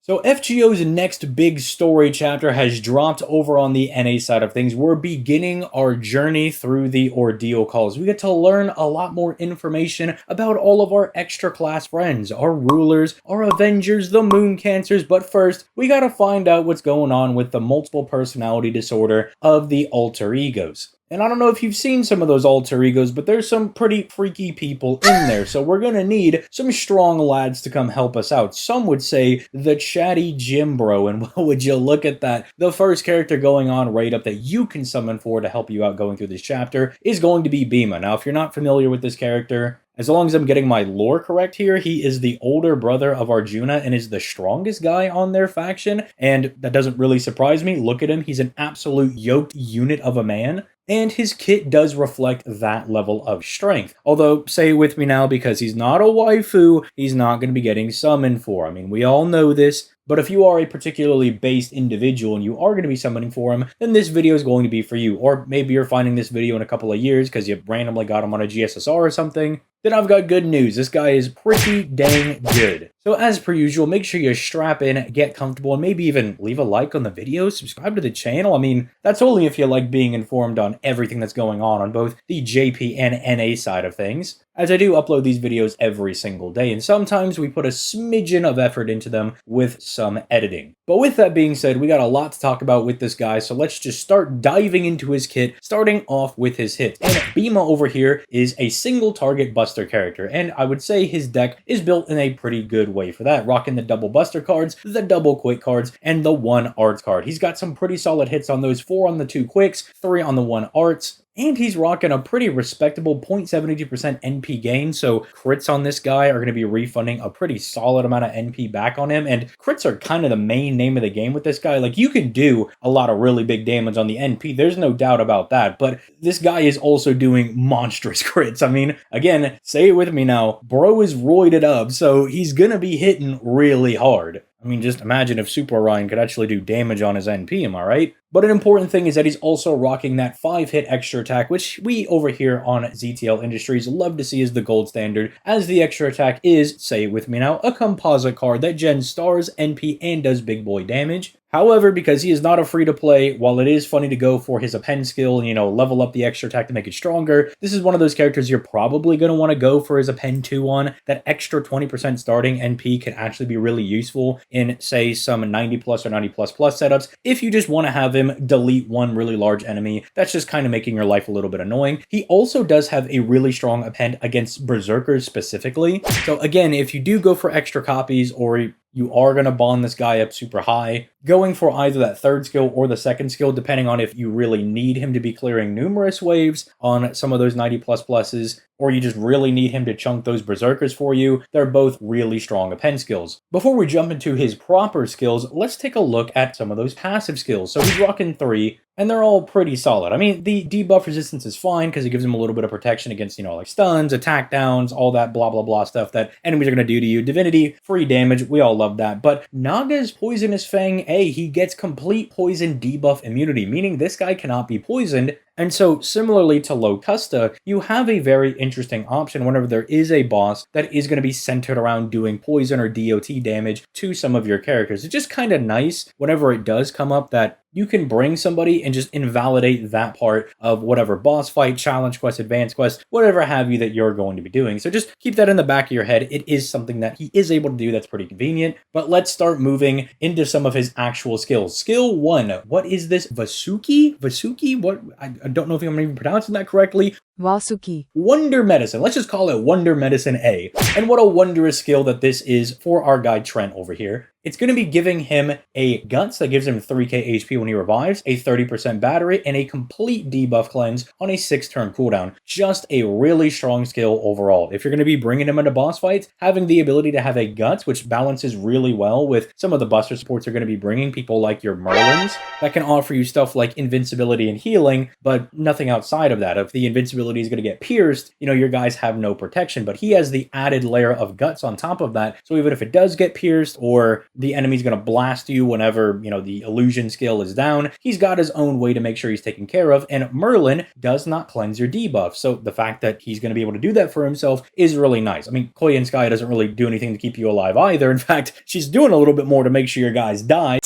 So FGO's next big story chapter has dropped over on the NA side of things. We're beginning our journey through the ordeal calls. We get to learn a lot more information about all of our extra class friends, our rulers, our avengers, the moon cancers. But first, we gotta find out what's going on with the multiple personality disorder of the alter egos. And I don't know if you've seen some of those alter egos, but there's some pretty freaky people in there. So we're gonna need some strong lads to come help us out. Some would say the chatty gym bro. And would you look at that? The first character going on right up that you can summon for to help you out going through this chapter is going to be Bhima. Now, if you're not familiar with this character, as long as I'm getting my lore correct here, he is the older brother of Arjuna and is the strongest guy on their faction. And that doesn't really surprise me. Look at him. He's an absolute yoked unit of a man. And his kit does reflect that level of strength. Although, say it with me now, because he's not a waifu, he's not going to be getting summoned for. I mean, we all know this. But if you are a particularly based individual and you are going to be summoning for him, then this video is going to be for you. Or maybe you're finding this video in a couple of years because you randomly got him on a GSSR or something. Then I've got good news. This guy is pretty dang good. So as per usual, make sure you strap in, get comfortable, and maybe even leave a like on the video, subscribe to the channel. I mean, that's only if you like being informed on everything that's going on both the JP and NA side of things, as I do upload these videos every single day, and sometimes we put a smidgen of effort into them with some editing. But with that being said, we got a lot to talk about with this guy, so let's just start diving into his kit, starting off with his hits. And Bhima over here is a single target buster character, and I would say his deck is built in a pretty good way for that, rocking the double buster cards, the double quick cards, and the 1 arts card. He's got some pretty solid hits on those, 4 on the 2 quicks, 3 on the 1 arts. And he's rocking a pretty respectable 0.72% NP gain, so crits on this guy are going to be refunding a pretty solid amount of NP back on him, and crits are kind of the main name of the game with this guy. Like, you can do a lot of really big damage on the NP, there's no doubt about that, but this guy is also doing monstrous crits. I mean, again, say it with me now, bro is roided up, so he's going to be hitting really hard. I mean, just imagine if Super Orion could actually do damage on his NP, am I right? But an important thing is that he's also rocking that 5-hit extra attack, which we over here on ZTL Industries love to see as the gold standard, as the extra attack is, say it with me now, a composite card that gens stars, NP, and does big boy damage. However, because he is not a free-to-play, while it is funny to go for his Appends skill and, you know, level up the extra attack to make it stronger, this is one of those characters you're probably going to want to go for his Append 2 on. That extra 20% starting NP can actually be really useful in, say, some 90 plus or 90 plus setups. If you just want to have him delete one really large enemy, that's just kind of making your life a little bit annoying. He also does have a really strong Append against Berserkers specifically. So again, if you do go for extra copies or you are going to bond this guy up super high, going for either that 3rd skill or the 2nd skill, depending on if you really need him to be clearing numerous waves on some of those 90 plus pluses, or you just really need him to chunk those berserkers for you, they're both really strong Append skills. Before we jump into his proper skills, let's take a look at some of those passive skills. So he's rocking 3, and they're all pretty solid. I mean, the debuff resistance is fine because it gives him a little bit of protection against, you know, like stuns, attack downs, all that blah blah blah stuff that enemies are going to do to you. Divinity, free damage, we all love that. But Naga's Poisonous Fang A, he gets complete poison debuff immunity, meaning this guy cannot be poisoned. And so, similarly to Locusta, you have a very interesting option whenever there is a boss that is going to be centered around doing poison or DOT damage to some of your characters. It's just kind of nice whenever it does come up that you can bring somebody and just invalidate that part of whatever boss fight, challenge quest, advanced quest, whatever have you that you're going to be doing. So just keep that in the back of your head. It is something that he is able to do that's pretty convenient. But let's start moving into some of his actual skills. Skill 1. What is this? Vasuki? Vasuki? What? I don't know if I'm even pronouncing that correctly. Vasuki. Wonder Medicine. Let's just call it Wonder Medicine A. And what a wondrous skill that this is for our guy Trent over here. It's going to be giving him a Guts that gives him 3k HP when he revives, a 30% battery, and a complete debuff cleanse on a 6-turn cooldown. Just a really strong skill overall. If you're going to be bringing him into boss fights, having the ability to have a Guts, which balances really well with some of the buster supports you're going to be bringing, people like your Merlins, that can offer you stuff like invincibility and healing, but nothing outside of that. If the invincibility ability is going to get pierced, you know, your guys have no protection, but he has the added layer of guts on top of that. So even if it does get pierced or the enemy's going to blast you whenever, you know, the illusion skill is down, he's got his own way to make sure he's taken care of. And Merlin does not cleanse your debuff. So the fact that he's going to be able to do that for himself is really nice. I mean, Koyanskaya doesn't really do anything to keep you alive either. In fact, she's doing a little bit more to make sure your guys die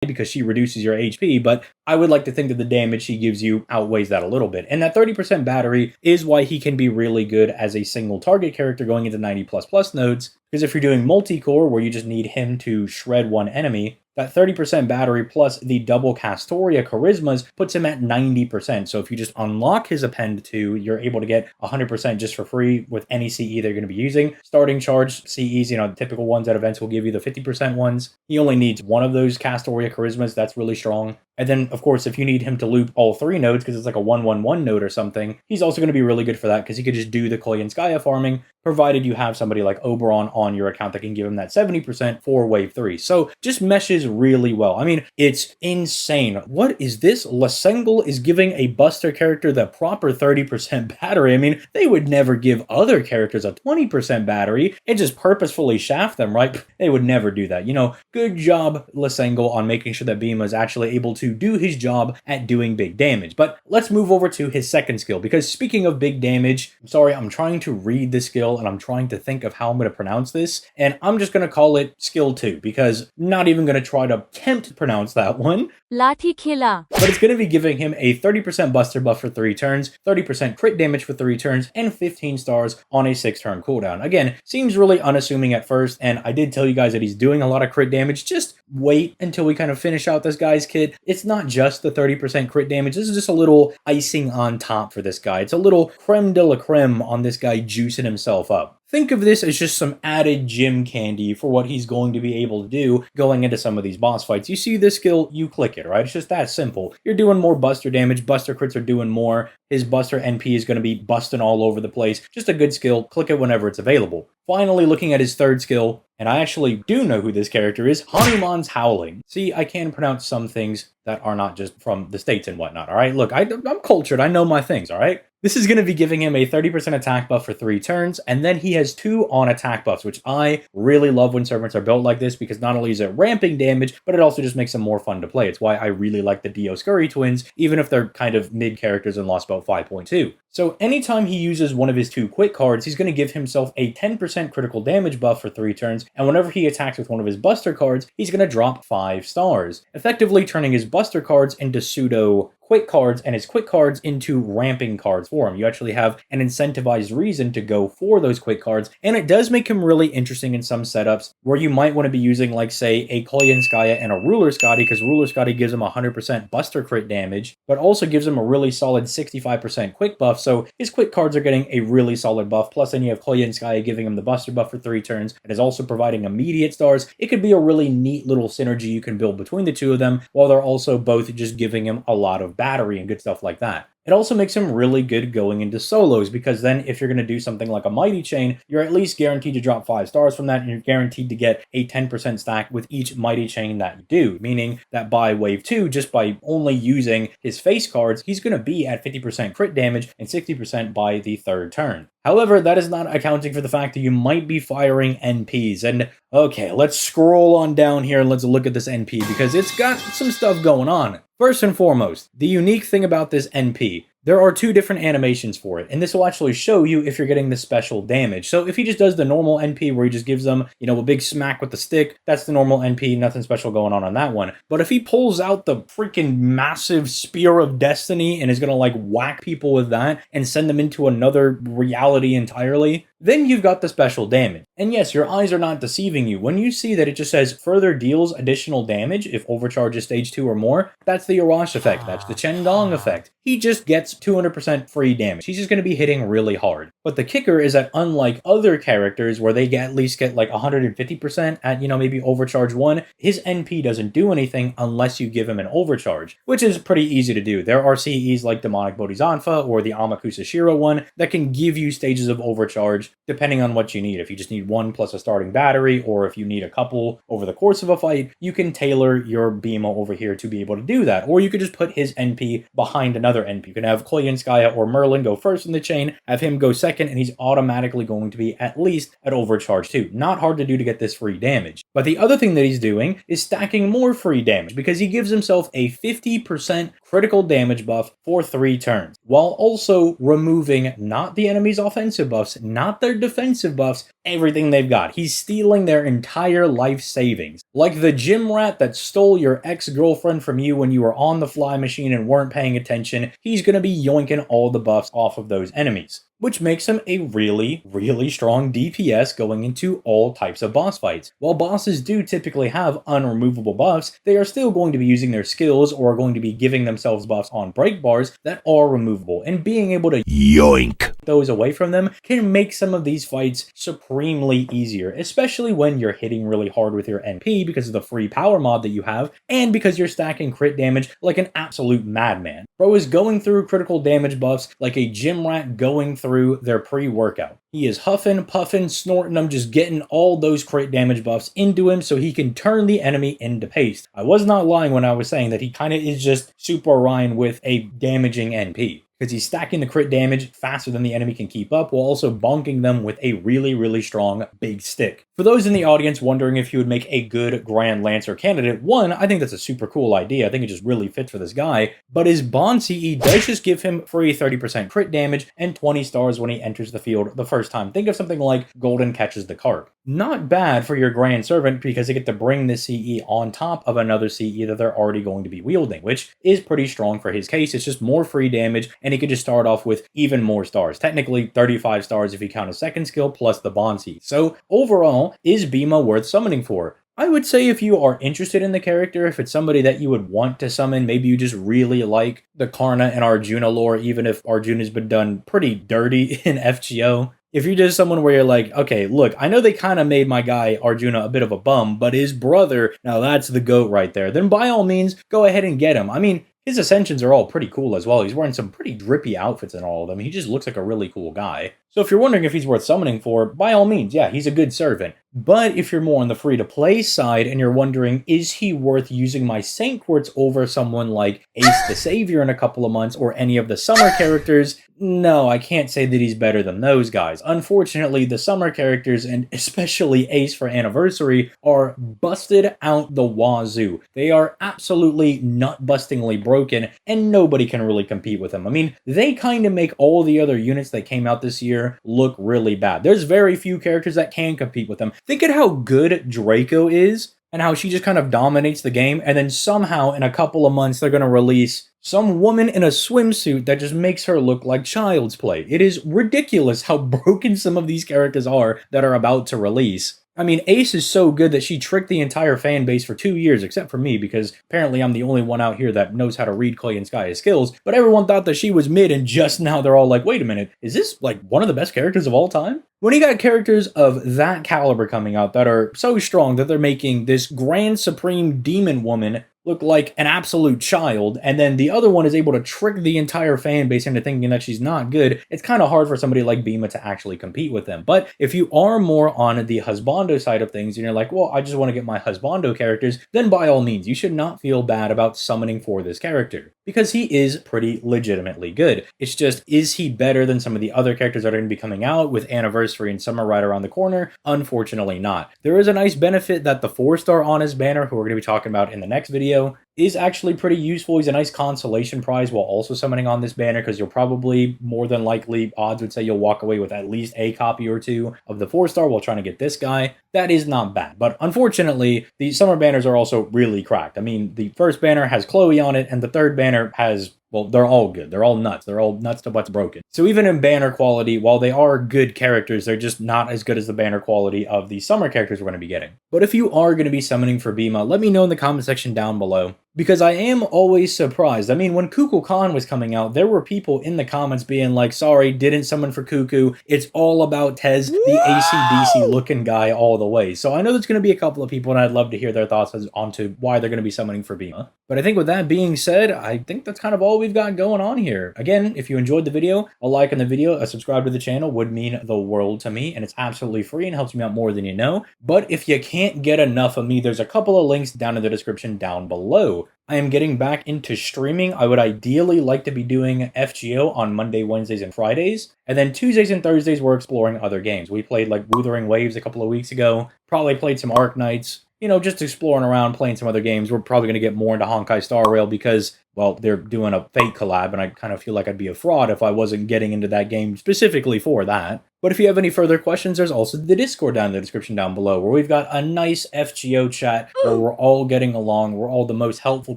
because she reduces your HP, but I would like to think that the damage she gives you outweighs that a little bit. And that 30% battery is why he can be really good as a single target character going into 90++ nodes, because if you're doing multi-core where you just need him to shred one enemy, that 30% battery plus the double Castoria charismas puts him at 90%. So if you just unlock his Append 2, you're able to get 100% just for free with any CE they're going to be using. Starting charge CEs, you know, the typical ones at events will give you the 50% ones. He only needs one of those Castoria charismas. That's really strong. And then, of course, if you need him to loop all 3 nodes, because it's like a 1-1-1 node or something, he's also going to be really good for that, because he could just do the Koyanskaya farming, provided you have somebody like Oberon on your account that can give him that 70% for Wave 3. So, just meshes really well. I mean, it's insane. What is this? Lasengel is giving a Buster character the proper 30% battery. I mean, they would never give other characters a 20% battery and just purposefully shaft them, right? They would never do that. You know, good job, Lasengel, on making sure that Bhima is actually able to do his job at doing big damage. But let's move over to his second skill, because speaking of big damage, I'm sorry, I'm trying to read this skill and I'm trying to think of how I'm going to pronounce this, and I'm just going to call it skill 2, because I'm not even going to try to attempt to pronounce that one. Lathi Khila. But it's going to be giving him a 30% Buster buff for 3 turns, 30% crit damage for 3 turns, and 15 stars on a 6-turn cooldown. Again, seems really unassuming at first, and I did tell you guys that he's doing a lot of crit damage. Just wait until we kind of finish out this guy's kit. It's not just the 30% crit damage. This is just a little icing on top for this guy. It's a little creme de la creme on this guy juicing himself up. Think of this as just some added gym candy for what he's going to be able to do going into some of these boss fights. You see this skill, you click it, right? It's just that simple. You're doing more Buster damage, Buster crits are doing more, his Buster NP is going to be busting all over the place. Just a good skill, click it whenever it's available. Finally, looking at his third skill, and I actually do know who this character is, Hanuman's Howling. See, I can pronounce some things that are not just from the States and whatnot, alright? Look, I'm cultured, I know my things, alright? This is going to be giving him a 30% attack buff for 3 turns, and then he has 2 on-attack buffs, which I really love when servants are built like this, because not only is it ramping damage, but it also just makes them more fun to play. It's why I really like the Dio Scurry twins, even if they're kind of mid-characters in Lost Belt 5.2. So anytime he uses one of his 2 quick cards, he's going to give himself a 10% critical damage buff for 3 turns, and whenever he attacks with one of his Buster cards, he's going to drop 5 stars, effectively turning his Buster cards into pseudo quick cards and his quick cards into ramping cards for him. You actually have an incentivized reason to go for those quick cards, and it does make him really interesting in some setups where you might want to be using, like, say, a Koyanskaya and a Ruler Scotty, because Ruler Scotty gives him 100% Buster crit damage, but also gives him a really solid 65% quick buff, so his quick cards are getting a really solid buff, plus then you have Koyanskaya giving him the Buster buff for 3 turns, and is also providing immediate stars. It could be a really neat little synergy you can build between the two of them, while they're also both just giving him a lot of battery and good stuff like that. It also makes him really good going into solos, because then if you're going to do something like a Mighty Chain, you're at least guaranteed to drop 5 stars from that, and you're guaranteed to get a 10% stack with each Mighty Chain that you do, meaning that by Wave 2, just by only using his face cards, he's going to be at 50% crit damage and 60% by the 3rd turn. However, that is not accounting for the fact that you might be firing NPs, and okay, let's scroll on down here and let's look at this NP, because it's got some stuff going on. First and foremost, the unique thing about this NP, there are 2 different animations for it, and this will actually show you if you're getting the special damage. So if he just does the normal NP where he just gives them, you know, a big smack with the stick, that's the normal NP, nothing special going on that one. But if he pulls out the freaking massive Spear of Destiny and is gonna, like, whack people with that and send them into another reality entirely, then you've got the special damage. And yes, your eyes are not deceiving you. When you see that it just says further deals additional damage if overcharge is stage 2 or more, that's the Arash effect, that's the Chen Gong effect. He just gets 200% free damage. He's just going to be hitting really hard. But the kicker is that unlike other characters where they at least get like 150% at, maybe overcharge 1, his NP doesn't do anything unless you give him an overcharge, which is pretty easy to do. There are CEs like Demonic Bodhisattva or the Amakusa Shiro one that can give you stages of overcharge depending on what you need. If you just need one plus a starting battery, or if you need a couple over the course of a fight, you can tailor your Bhima over here to be able to do that. Or you could just put his NP behind another NP. You can have Koyanskaya or Merlin go first in the chain, have him go second, and he's automatically going to be at least at overcharge 2. Not hard to do to get this free damage. But the other thing that he's doing is stacking more free damage, because he gives himself a 50% critical damage buff for 3 turns, while also removing not the enemy's offensive buffs, not their defensive buffs, everything they've got. He's stealing their entire life savings. Like the gym rat that stole your ex-girlfriend from you when you were on the fly machine and weren't paying attention, he's going to be yoinking all the buffs off of those enemies, which makes him a really, really strong DPS going into all types of boss fights. While bosses do typically have unremovable buffs, they are still going to be using their skills or are going to be giving themselves buffs on break bars that are removable, and being able to yoink those away from them can make some of these fights supremely easier, especially when you're hitting really hard with your NP because of the free power mod that you have, and because you're stacking crit damage like an absolute madman. Bro is going through critical damage buffs like a gym rat going through their pre-workout. He is huffing, puffing, snorting them, just getting all those crit damage buffs into him so he can turn the enemy into paste. I was not lying when I was saying that he kind of is just Super Orion with a damaging NP, because he's stacking the crit damage faster than the enemy can keep up, while also bonking them with a really, really strong big stick. For those in the audience wondering if he would make a good Grand Lancer candidate, one, I think that's a super cool idea. I think it just really fits for this guy, but his Bond CE does just give him free 30% crit damage and 20 stars when he enters the field the first time. Think of something like Golden Catches the Carp. Not bad for your Grand Servant, because they get to bring this CE on top of another CE that they're already going to be wielding, which is pretty strong for his case. It's just more free damage, and he could just start off with even more stars. Technically 35 stars if you count a second skill plus the Bond CE. So overall, is Bhima worth summoning for? I would say if you are interested in the character, if it's somebody that you would want to summon, maybe you just really like the Karna and Arjuna lore, even if Arjuna's been done pretty dirty in FGO. If you're just someone where you're like, okay, look, I know they kind of made my guy Arjuna a bit of a bum, but his brother, now that's the GOAT right there, then by all means, go ahead and get him. I mean, his ascensions are all pretty cool as well. He's wearing some pretty drippy outfits in all of them. He just looks like a really cool guy. So if you're wondering if he's worth summoning for, by all means, yeah, he's a good servant. But if you're more on the free-to-play side and you're wondering, is he worth using my Saint Quartz over someone like Ace the Savior in a couple of months or any of the summer characters? No, I can't say that he's better than those guys. Unfortunately, the summer characters, and especially Ace for Anniversary, are busted out the wazoo. They are absolutely nut-bustingly broken, and nobody can really compete with them. I mean, they kind of make all the other units that came out this year look really bad. There's very few characters that can compete with them. Think at how good Draco is, and how she just kind of dominates the game, and then somehow in a couple of months they're going to release some woman in a swimsuit that just makes her look like child's play. It is ridiculous how broken some of these characters are that are about to release. I mean, Ace is so good that she tricked the entire fan base for 2 years, except for me, because apparently I'm the only one out here that knows how to read Koyanskaya's skills, but everyone thought that she was mid, and just now they're all like, wait a minute, is this like one of the best characters of all time? When you got characters of that caliber coming out that are so strong that they're making this Grand Supreme Demon Woman look like an absolute child, and then the other one is able to trick the entire fan base into thinking that she's not good, it's kind of hard for somebody like Bhima to actually compete with them. But if you are more on the husbando side of things, and you're like, well, I just want to get my husbando characters, then by all means, you should not feel bad about summoning for this character, because he is pretty legitimately good. It's just, is he better than some of the other characters that are going to be coming out with Anniversary and Summer right around the corner? Unfortunately not. There is a nice benefit that the 4-star on his banner, who we're going to be talking about in the next video, is actually pretty useful. He's a nice consolation prize while also summoning on this banner, because you'll probably, more than likely, odds would say you'll walk away with at least a copy or two of the 4-star while trying to get this guy. That is not bad, but unfortunately, the summer banners are also really cracked. I mean, the first banner has Chloe on it, and the third banner has, well, they're all good. They're all nuts. They're all nuts to butts broken. So even in banner quality, while they are good characters, they're just not as good as the banner quality of the summer characters we're going to be getting. But if you are going to be summoning for Bhima, let me know in the comment section down below. because I am always surprised. I mean, when Kukulkan was coming out, there were people in the comments being like, sorry, didn't summon for Cuckoo. It's all about Tez, the AC/DC looking guy all the way. So I know there's going to be a couple of people, and I'd love to hear their thoughts onto why they're going to be summoning for Bhima. But I think with that being said, I think that's kind of all we've got going on here. Again, if you enjoyed the video, a like on the video, a subscribe to the channel would mean the world to me, and it's absolutely free and helps me out more than you know. But if you can't get enough of me, there's a couple of links down in the description down below. I am getting back into streaming. I would ideally like to be doing FGO on Monday, Wednesdays, and Fridays. And then Tuesdays and Thursdays, we're exploring other games. We played like Wuthering Waves a couple of weeks ago. Probably played some Arknights. You know, just exploring around, playing some other games. We're probably going to get more into Honkai Star Rail because, well, they're doing a Fate collab, and I kind of feel like I'd be a fraud if I wasn't getting into that game specifically for that. But if you have any further questions, there's also the Discord down in the description down below, where we've got a nice FGO chat where we're all getting along. We're all the most helpful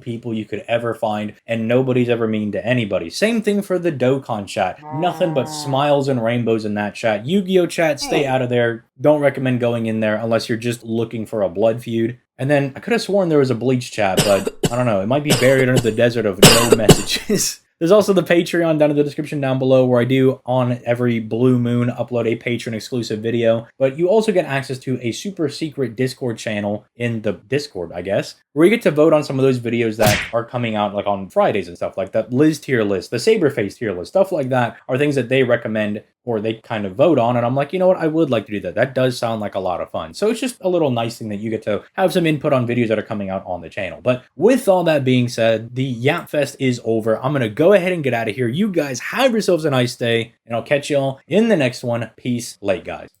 people you could ever find, and nobody's ever mean to anybody. Same thing for the Dokkan chat. Nothing but smiles and rainbows in that chat. Yu-Gi-Oh chat, stay out of there. Don't recommend going in there unless you're just looking for a blood feud. And then I could have sworn there was a Bleach chat, but I don't know. It might be buried under the desert of no messages. There's also the Patreon down in the description down below, where I do on every blue moon upload a patron exclusive video. But you also get access to a super secret Discord channel in the Discord, I guess, where you get to vote on some of those videos that are coming out like on Fridays and stuff like that. Liz tier list, the Saberface tier list, stuff like that are things that they recommend or they kind of vote on. And I'm like, you know what? I would like to do that. That does sound like a lot of fun. So it's just a little nice thing that you get to have some input on videos that are coming out on the channel. But with all that being said, the Yap Fest is over. I'm going to go ahead and get out of here. You guys have yourselves a nice day, and I'll catch y'all in the next one. Peace. Late, guys.